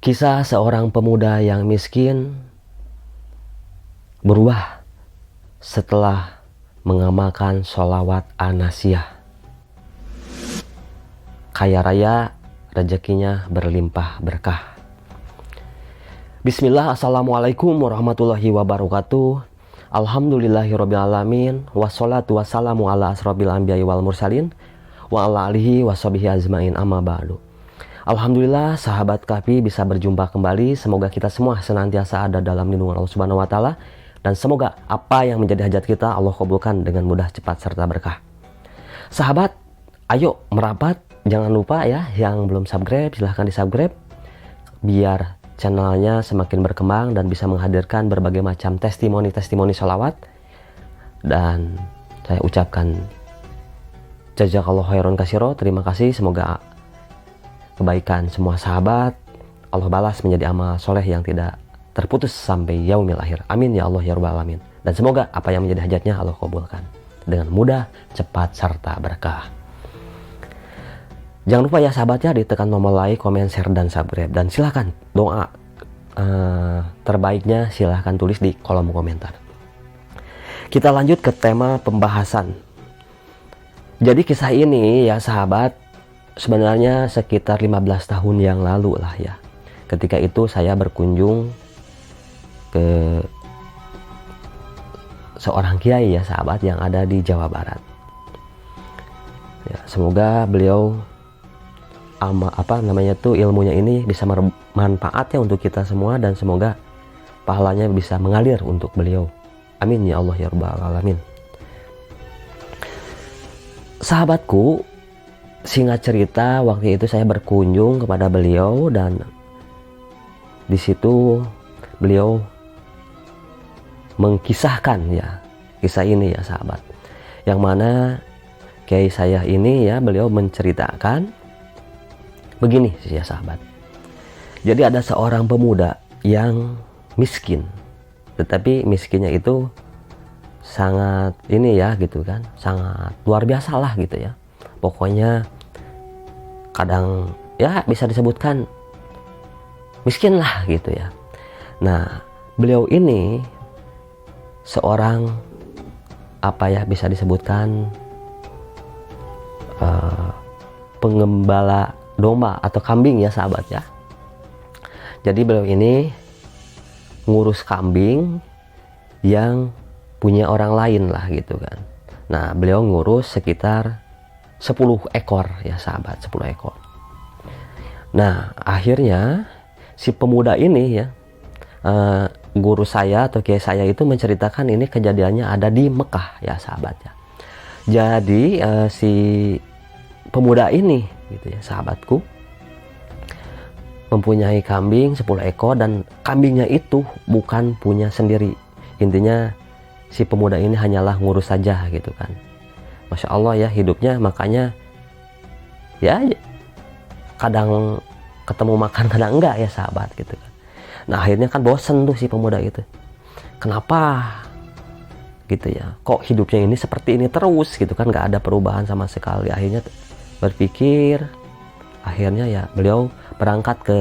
Kisah seorang pemuda yang miskin berubah setelah mengamalkan sholawat an-nasiyah. Kaya raya, rezekinya berlimpah berkah. Bismillah, assalamualaikum warahmatullahi wabarakatuh. Alhamdulillahirrabbilalamin. Wassalatu wassalamu ala asrobil anbiya'i wal mursalin wa ala alihi washabihi azmain amma ba'du. Alhamdulillah, sahabat KAPI bisa berjumpa kembali. Semoga kita semua senantiasa ada dalam lindungan Allah Subhanahu wa taala, dan semoga apa yang menjadi hajat kita Allah kabulkan dengan mudah, cepat serta berkah. Sahabat, ayo merapat. Jangan lupa ya, yang belum subscribe silahkan di subscribe biar channelnya semakin berkembang dan bisa menghadirkan berbagai macam testimoni-testimoni sholawat. Dan saya ucapkan jazakallahu khairan katsira, terima kasih. Semoga kebaikan semua sahabat Allah balas menjadi amal soleh yang tidak terputus sampai yaumil akhir. Amin ya Allah ya rabbal alamin. Dan semoga apa yang menjadi hajatnya Allah kabulkan dengan mudah, cepat serta berkah. Jangan lupa ya sahabatnya, ditekan tombol like, komen, share, dan subscribe. Dan silahkan doa terbaiknya silahkan tulis di kolom komentar. Kita lanjut ke tema pembahasan. Jadi kisah ini ya sahabat, sebenarnya sekitar 15 tahun yang lalu lah ya. Ketika itu saya berkunjung ke seorang kiai ya sahabat yang ada di Jawa Barat. Ya, semoga beliau ilmunya ini bisa bermanfaat ya untuk kita semua, dan semoga pahalanya bisa mengalir untuk beliau. Amin ya Allah ya rabbal alamin. Sahabatku, singkat cerita, waktu itu saya berkunjung kepada beliau, dan di situ beliau mengkisahkan ya kisah ini ya sahabat, yang mana kiai saya ini ya beliau menceritakan begini ya sahabat. Jadi ada seorang pemuda yang miskin, tetapi miskinnya itu sangat ini ya gitu kan, sangat luar biasa lah gitu ya. Pokoknya kadang ya bisa disebutkan miskin lah gitu ya. Nah, beliau ini seorang bisa disebutkan pengembala domba atau kambing ya sahabat ya. Jadi beliau ini ngurus kambing yang punya orang lain lah gitu kan. Nah, beliau ngurus sekitar 10 ekor ya sahabat, 10 ekor. Nah, akhirnya si pemuda ini ya, guru saya atau kiai saya itu menceritakan ini kejadiannya ada di Mekah ya sahabat ya. Jadi si pemuda ini gitu ya sahabatku mempunyai kambing 10 ekor, dan kambingnya itu bukan punya sendiri. Intinya si pemuda ini hanyalah ngurus saja gitu kan. Masya Allah ya hidupnya, makanya ya kadang ketemu makan kadang enggak ya sahabat gitu kan. Nah, akhirnya kan bosen tuh si pemuda itu. Kenapa gitu ya, kok hidupnya ini seperti ini terus gitu kan, nggak ada perubahan sama sekali. Akhirnya berpikir, akhirnya ya beliau berangkat ke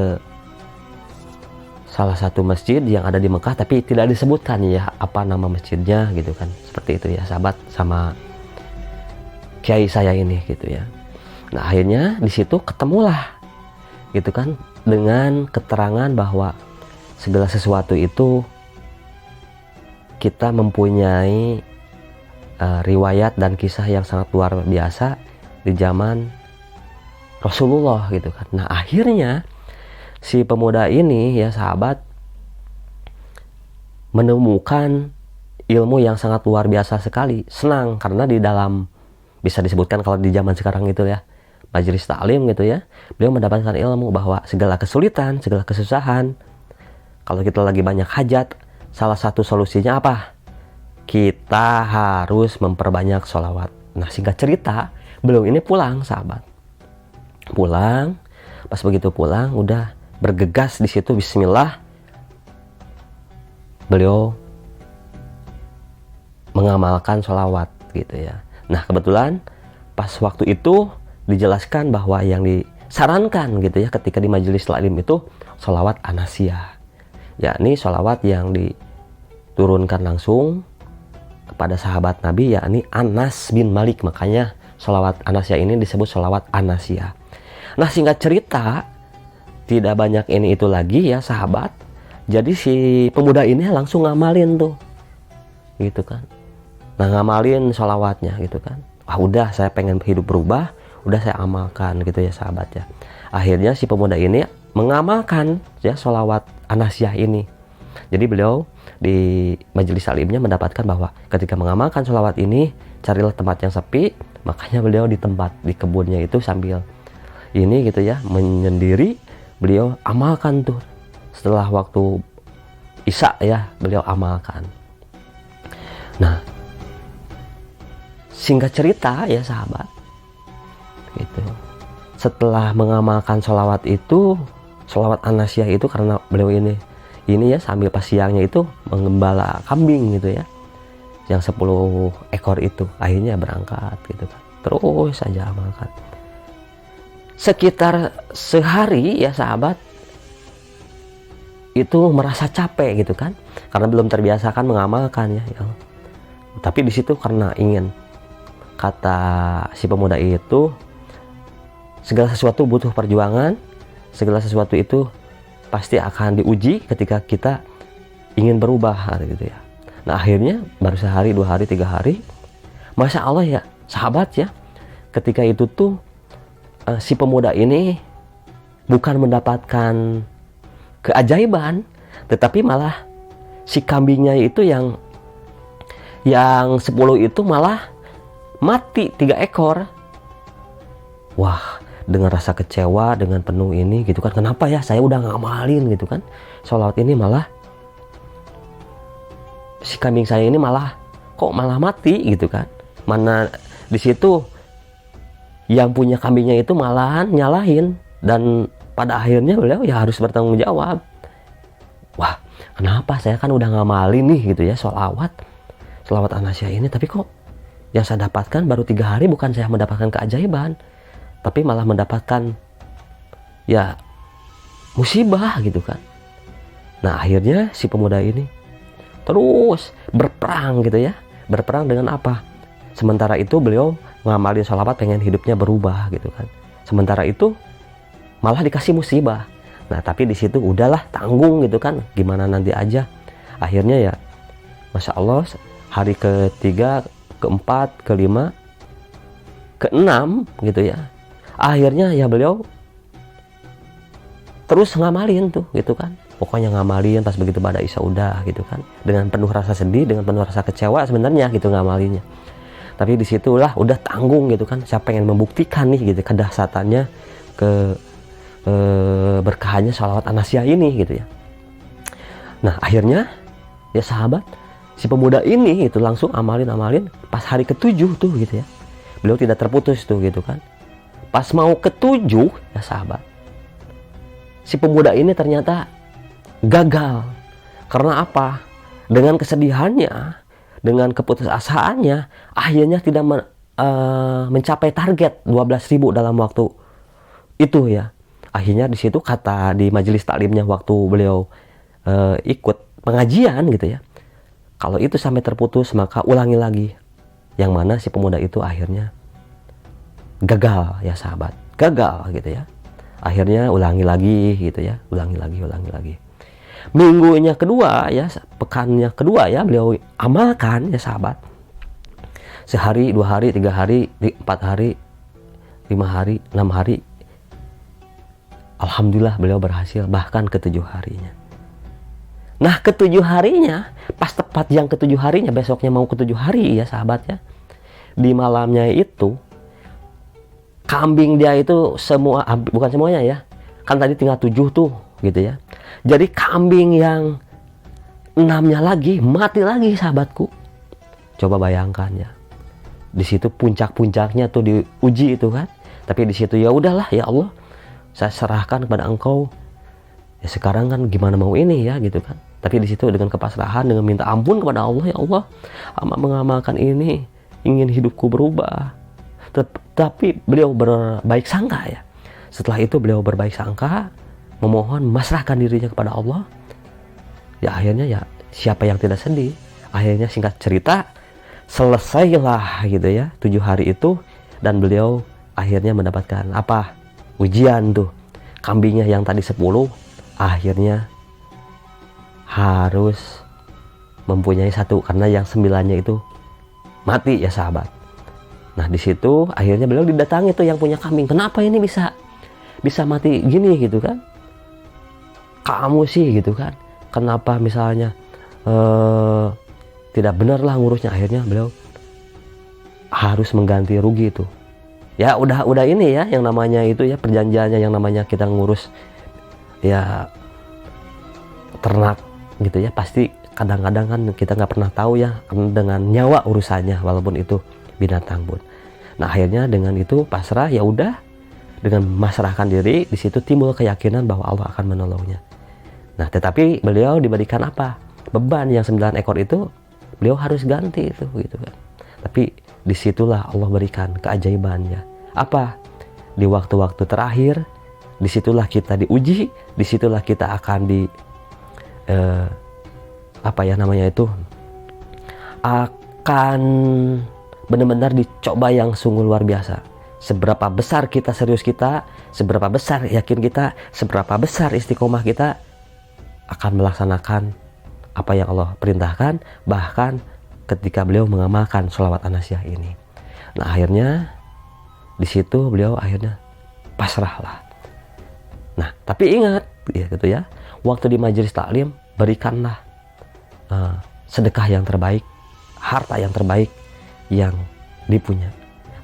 salah satu masjid yang ada di Mekah, tapi tidak disebutkan ya apa nama masjidnya gitu kan. Seperti itu ya sahabat, sama kiai saya ini gitu ya. Nah, akhirnya di situ ketemulah gitu kan dengan keterangan bahwa segala sesuatu itu kita mempunyai riwayat dan kisah yang sangat luar biasa di zaman Rasulullah gitu kan. Nah, akhirnya si pemuda ini ya sahabat menemukan ilmu yang sangat luar biasa sekali. Senang karena di dalam, bisa disebutkan kalau di zaman sekarang itu ya, majelis taklim gitu ya, beliau mendapatkan ilmu bahwa segala kesulitan, segala kesusahan, kalau kita lagi banyak hajat, salah satu solusinya apa? Kita harus memperbanyak sholawat. Nah, singkat cerita, beliau ini pulang sahabat. Pulang, pas begitu pulang udah bergegas di situ, bismillah, beliau mengamalkan sholawat gitu ya. Nah, kebetulan pas waktu itu dijelaskan bahwa yang disarankan gitu ya ketika di majelis taklim itu sholawat Anasiyah, yakni sholawat yang diturunkan langsung kepada sahabat Nabi, yakni Anas bin Malik. Makanya sholawat Anasiyah ini disebut sholawat Anasiyah. Nah, singkat cerita, tidak banyak ini itu lagi ya sahabat. Jadi si pemuda ini langsung ngamalin tuh, gitu kan. Nah, ngamalin sholawatnya gitu kan. Wah, udah saya pengen hidup berubah, udah saya amalkan gitu ya sahabat ya. Akhirnya si pemuda ini mengamalkan ya sholawat Anasiyah ini. Jadi beliau di majelis taklimnya mendapatkan bahwa ketika mengamalkan sholawat ini, carilah tempat yang sepi. Makanya beliau di tempat di kebunnya itu sambil ini gitu ya, menyendiri, beliau amalkan tuh. Setelah waktu Isya ya, beliau amalkan. Nah, singkat cerita ya sahabat, gitu. Setelah mengamalkan sholawat itu, sholawat Anasiyah itu, karena beliau ini ya sambil pas siangnya itu menggembala kambing gitu ya, yang 10 ekor itu, akhirnya berangkat gitu kan. Terus saja amalkan. Sekitar sehari ya sahabat, itu merasa capek gitu kan, karena belum terbiasakan mengamalkan ya. Tapi di situ karena ingin, kata si pemuda itu, segala sesuatu butuh perjuangan, segala sesuatu itu pasti akan diuji ketika kita ingin berubah gitu ya. Nah, akhirnya baru sehari, 2 hari, 3 hari, Masya Allah ya sahabat ya, ketika itu tuh si pemuda ini bukan mendapatkan keajaiban, tetapi malah si kambingnya itu yang 10 itu malah mati 3 ekor. Wah, dengan rasa kecewa, dengan penuh ini gitu kan, kenapa ya saya udah ngamalin gitu kan sholawat ini, malah si kambing saya ini malah mati gitu kan. Mana di situ yang punya kambingnya itu malahan nyalahin, dan pada akhirnya beliau ya harus bertanggung jawab. Wah, kenapa saya kan udah ngamalin nih gitu ya sholawat Anasiyah ini, tapi kok yang saya dapatkan baru 3 hari, bukan saya mendapatkan keajaiban, tapi malah mendapatkan ya musibah gitu kan. Nah, akhirnya si pemuda ini terus berperang gitu ya. Berperang dengan apa? Sementara itu beliau ngamalin sholawat, pengen hidupnya berubah gitu kan. Sementara itu malah dikasih musibah. Nah, tapi di situ udahlah, tanggung gitu kan, gimana nanti aja. Akhirnya ya Masya Allah, hari ke-3, ke-4, ke-5, ke-6 gitu ya, akhirnya ya beliau terus ngamalin tuh gitu kan. Pokoknya ngamalin, pas begitu pada Isya udah gitu kan, dengan penuh rasa sedih, dengan penuh rasa kecewa sebenarnya gitu ngamalinnya. Tapi disitulah udah tanggung gitu kan, saya pengen membuktikan nih gitu kedahsyatannya, berkahannya sholawat Anasiyah ini gitu ya. Nah, akhirnya ya sahabat, si pemuda ini itu langsung amalin pas hari ke-7 tuh gitu ya. Beliau tidak terputus tuh gitu kan. Pas mau ke-7 ya sahabat, si pemuda ini ternyata gagal. Karena apa? Dengan kesedihannya, dengan keputusasaannya, akhirnya tidak mencapai target 12.000 dalam waktu itu ya. Akhirnya di situ kata di majelis taklimnya waktu beliau ikut pengajian gitu ya, kalau itu sampai terputus maka ulangi lagi. Yang mana si pemuda itu akhirnya gagal ya sahabat, gagal gitu ya. Akhirnya ulangi lagi gitu ya, ulangi lagi. Minggunya kedua ya, pekannya kedua ya, beliau amalkan ya sahabat. Sehari, 2 hari, 3 hari, 4 hari, 5 hari, 6 hari. Alhamdulillah beliau berhasil, bahkan ke-7 harinya. Nah, ke-7 harinya, pas tepat yang ke-7 harinya, besoknya mau ke-7 hari ya sahabat ya, di malamnya itu kambing dia itu semua, bukan semuanya ya, kan tadi tinggal 7 tuh gitu ya. Jadi kambing yang 6-nya lagi mati lagi sahabatku. Coba bayangkan ya, di situ puncak-puncaknya tuh diuji itu kan. Tapi di situ ya udahlah ya Allah, saya serahkan kepada Engkau. Ya sekarang kan gimana mau ini ya gitu kan. Tapi di situ dengan kepasrahan, dengan minta ampun kepada Allah, ya Allah, hamba mengamalkan ini, ingin hidupku berubah. Tapi beliau berbaik sangka ya. Setelah itu beliau berbaik sangka, memohon, memasrahkan dirinya kepada Allah, ya akhirnya ya siapa yang tidak sedih. Akhirnya singkat cerita selesailah gitu ya 7 hari itu, dan beliau akhirnya mendapatkan apa? Ujian tuh. Kambingnya yang tadi 10 akhirnya harus mempunyai 1 karena yang 9-nya itu mati ya sahabat. Nah di situ akhirnya beliau didatangi tuh yang punya kambing. Kenapa ini bisa mati gini gitu kan? Kamu sih gitu kan? Kenapa misalnya tidak benar lah ngurusnya. Akhirnya beliau harus mengganti rugi itu. Ya udah ini ya yang namanya itu ya perjanjiannya, yang namanya kita ngurus ya ternak gitu ya, pasti kadang-kadang kan kita nggak pernah tahu ya dengan nyawa urusannya, walaupun itu binatang pun. Nah akhirnya dengan itu pasrah, ya udah, dengan memasrahkan diri, di situ timbul keyakinan bahwa Allah akan menolongnya. Nah tetapi beliau diberikan apa? Beban yang 9 ekor itu beliau harus ganti itu gitu kan. Tapi disitulah Allah berikan keajaibannya. Apa? Di waktu-waktu terakhir, disitulah kita diuji, disitulah kita akan akan benar-benar dicoba yang sungguh luar biasa. Seberapa besar kita serius kita, seberapa besar yakin kita, seberapa besar istiqomah kita akan melaksanakan apa yang Allah perintahkan, bahkan ketika beliau mengamalkan sholawat an-nasyiyah ini. Nah akhirnya di situ beliau akhirnya pasrahlah. Nah tapi ingat ya gitu ya, waktu di majelis taklim berikanlah sedekah yang terbaik, harta yang terbaik yang dipunya.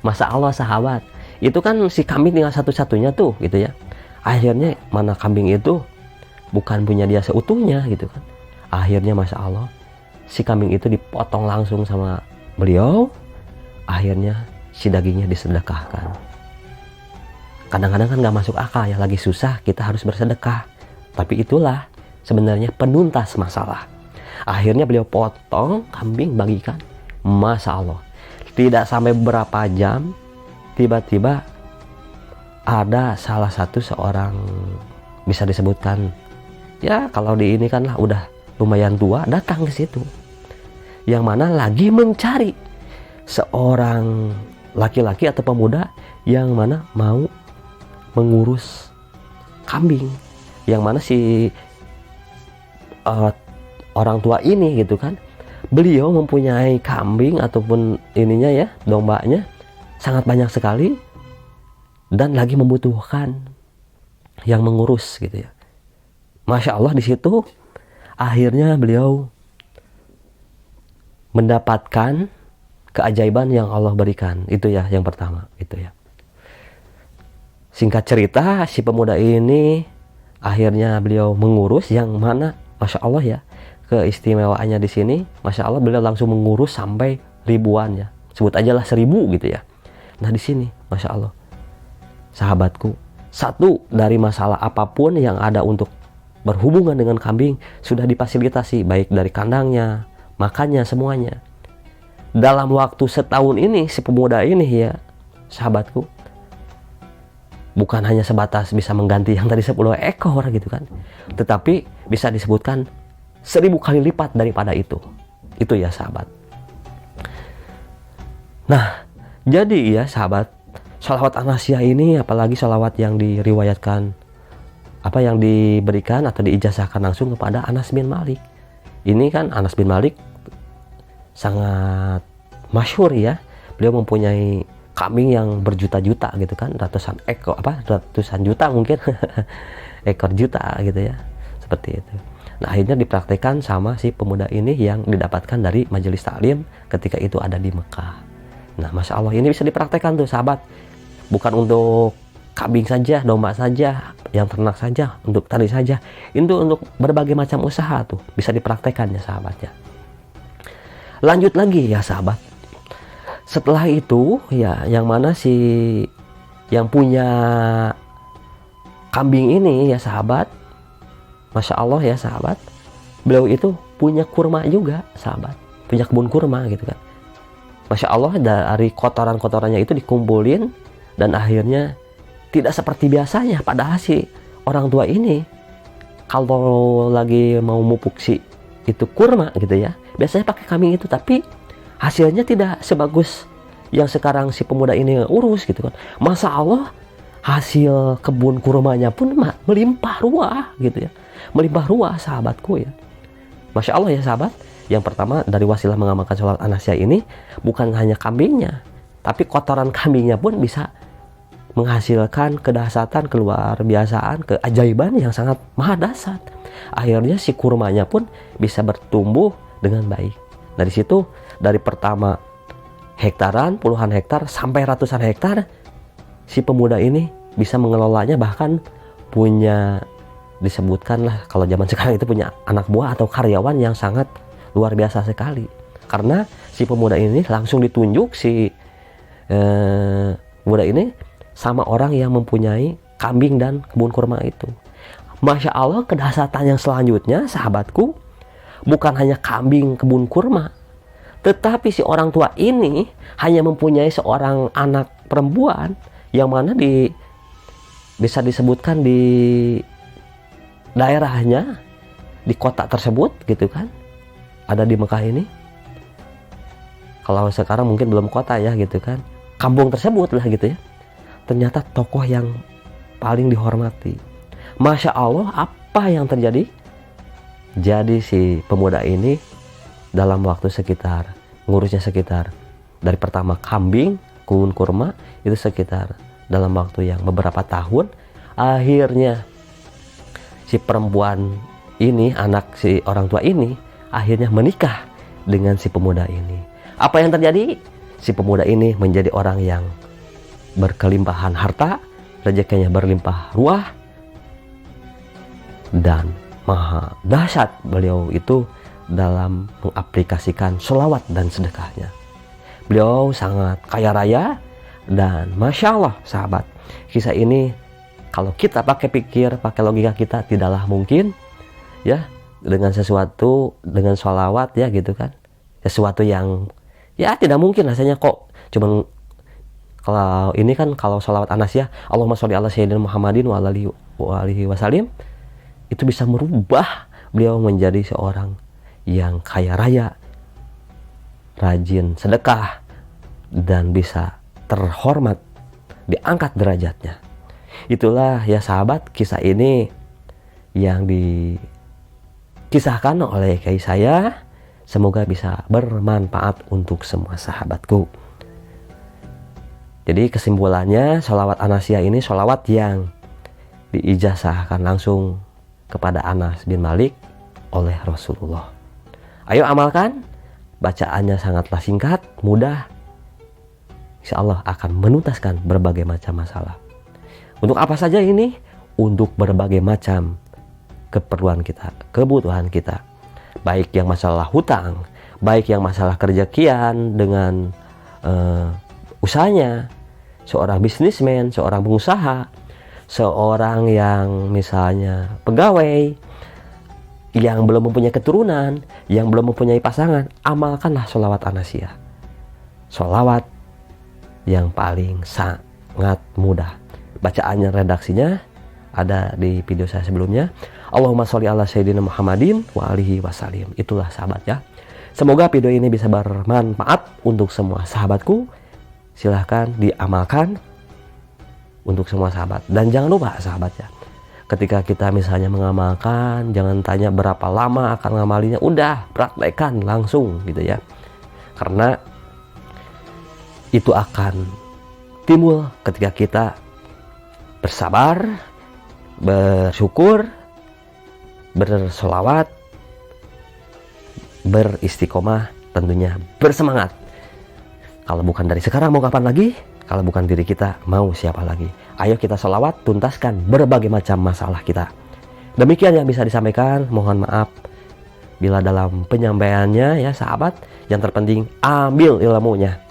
Masa Allah sahabat, itu kan si kambing tinggal satu-satunya tuh gitu ya. Akhirnya mana kambing itu bukan punya dia seutuhnya gitu kan. Akhirnya Masya Allah si kambing itu dipotong langsung sama beliau. Akhirnya si dagingnya disedekahkan. Kadang-kadang kan gak masuk akal ya, lagi susah kita harus bersedekah. Tapi itulah sebenarnya penuntas masalah. Akhirnya beliau potong kambing, bagikan. Masya Allah, tidak sampai beberapa jam, tiba-tiba ada salah satu seorang, bisa disebutkan ya kalau di ini kan lah udah lumayan tua, datang ke situ, yang mana lagi mencari seorang laki-laki atau pemuda yang mana mau mengurus kambing, yang mana si orang tua ini gitu kan, beliau mempunyai kambing ataupun ininya ya, dombanya sangat banyak sekali, dan lagi membutuhkan yang mengurus gitu ya. Masya Allah, di situ akhirnya beliau mendapatkan keajaiban yang Allah berikan. Itu ya yang pertama itu ya. Singkat cerita, si pemuda ini akhirnya beliau mengurus, yang mana Masya Allah ya, keistimewaannya di sini Masya Allah beliau langsung mengurus sampai ribuan ya, sebut aja lah 1000 gitu ya. Nah di sini Masya Allah sahabatku, satu dari masalah apapun yang ada untuk berhubungan dengan kambing sudah difasilitasi, baik dari kandangnya, makannya, semuanya. Dalam waktu setahun ini si pemuda ini ya sahabatku, bukan hanya sebatas bisa mengganti yang tadi 10 ekor gitu kan, tetapi bisa disebutkan 1000 kali lipat daripada itu ya sahabat. Nah jadi ya sahabat, sholawat an-nasyiyah ini, apalagi sholawat yang diriwayatkan, yang diberikan atau diijazahkan langsung kepada Anas bin Malik. Ini kan Anas bin Malik sangat masyhur ya, beliau mempunyai kambing yang berjuta-juta gitu kan, ratusan ekor, ratusan juta mungkin ekor juta gitu ya, seperti itu. Nah akhirnya dipraktekkan sama si pemuda ini yang didapatkan dari majelis taklim ketika itu ada di Mekah. Nah Masya Allah, ini bisa dipraktekkan tuh sahabat, bukan untuk kambing saja, domba saja, yang ternak saja, untuk tadi saja, itu untuk berbagai macam usaha tuh bisa dipraktekkan ya sahabatnya. Lanjut lagi ya sahabat, setelah itu ya, yang mana si yang punya kambing ini ya sahabat, Masya Allah ya sahabat, beliau itu punya kurma juga sahabat, punya kebun kurma gitu kan. Masya Allah, dari kotoran-kotorannya itu dikumpulin, dan akhirnya tidak seperti biasanya, padahal si orang tua ini kalau lagi mau mupuk si itu kurma gitu ya, biasanya pakai kambing itu, tapi hasilnya tidak sebagus yang sekarang si pemuda ini urus gitu kan. Masya Allah, hasil kebun kurmanya pun melimpah ruah gitu ya, melimpah ruah sahabatku ya. Masya Allah ya sahabat. Yang pertama, dari wasilah mengamalkan sholat anasya ini, bukan hanya kambingnya, tapi kotoran kambingnya pun bisa menghasilkan kedahsyatan, keluar biasaan, keajaiban yang sangat maha dahsyat. Akhirnya si kurmanya pun bisa bertumbuh dengan baik. Dari situ, dari pertama hektaran, puluhan hektar sampai ratusan hektar, si pemuda ini bisa mengelolanya, bahkan punya, disebutkan lah kalau zaman sekarang itu punya anak buah atau karyawan yang sangat luar biasa sekali. Karena si pemuda ini langsung ditunjuk si pemuda ini sama orang yang mempunyai kambing dan kebun kurma itu. Masya Allah, kedahsyatan yang selanjutnya sahabatku, bukan hanya kambing kebun kurma, tetapi si orang tua ini hanya mempunyai seorang anak perempuan yang mana bisa disebutkan di daerahnya, di kota tersebut gitu kan, ada di Mekah ini. Kalau sekarang mungkin belum kota ya gitu kan, kampung tersebut lah gitu ya. Ternyata tokoh yang paling dihormati. Masya Allah, apa yang terjadi? Jadi si pemuda ini dalam waktu sekitar, ngurusnya sekitar dari pertama kambing, kebun kurma, itu sekitar dalam waktu yang beberapa tahun, akhirnya si perempuan ini, anak si orang tua ini, akhirnya menikah dengan si pemuda ini. Apa yang terjadi? Si pemuda ini menjadi orang yang berkelimpahan harta, rezekinya berlimpah ruah, dan maha dahsyat beliau itu dalam mengaplikasikan sholawat dan sedekahnya. Beliau sangat kaya raya, dan Masya Allah sahabat, kisah ini kalau kita pakai pikir, pakai logika kita, tidaklah mungkin ya, dengan sesuatu, dengan sholawat ya gitu kan, sesuatu yang ya tidak mungkin rasanya kok. Cuman kalau ini kan, kalau sholawat anasya, Allahumma sholli ala sayyidina Muhammadin wa alihi wasallim, itu bisa merubah beliau menjadi seorang yang kaya raya, rajin sedekah, dan bisa terhormat, diangkat derajatnya. Itulah ya sahabat, kisah ini yang kisahkan oleh kiai saya, semoga bisa bermanfaat untuk semua sahabatku. Jadi kesimpulannya, sholawat anasya ini sholawat yang diijazahkan langsung kepada Anas bin Malik oleh Rasulullah. Ayo amalkan, bacaannya sangatlah singkat, mudah, insya Allah akan menuntaskan berbagai macam masalah. Untuk apa saja ini? Untuk berbagai macam keperluan kita, kebutuhan kita, baik yang masalah hutang, baik yang masalah kerjakian dengan usahanya, seorang bisnismen, seorang pengusaha, seorang yang misalnya pegawai, yang belum mempunyai keturunan, yang belum mempunyai pasangan, amalkanlah sholawat anasya. Sholawat yang paling sangat mudah. Bacaannya, redaksinya ada di video saya sebelumnya. Allahumma sholli ala sayyidina Muhammadin wa alihi wasallim. Itulah sahabat ya. Semoga video ini bisa bermanfaat untuk semua sahabatku. Silahkan diamalkan untuk semua sahabat. Dan jangan lupa sahabat ya, ketika kita misalnya mengamalkan, jangan tanya berapa lama akan ngamalinya. Udah, praktekkan langsung gitu ya. Karena itu akan timbul ketika kita bersabar, bersyukur, bersolawat, beristiqomah, tentunya bersemangat. Kalau bukan dari sekarang mau kapan lagi? Kalau bukan diri kita, mau siapa lagi? Ayo kita solawat, tuntaskan berbagai macam masalah kita. Demikian yang bisa disampaikan. Mohon maaf bila dalam penyampaiannya ya sahabat. Yang terpenting ambil ilmunya.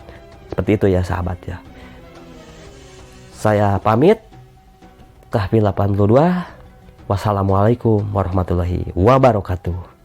Seperti itu ya sahabat ya. Saya pamit. Kahfi 82. Wassalamualaikum warahmatullahi wabarakatuh.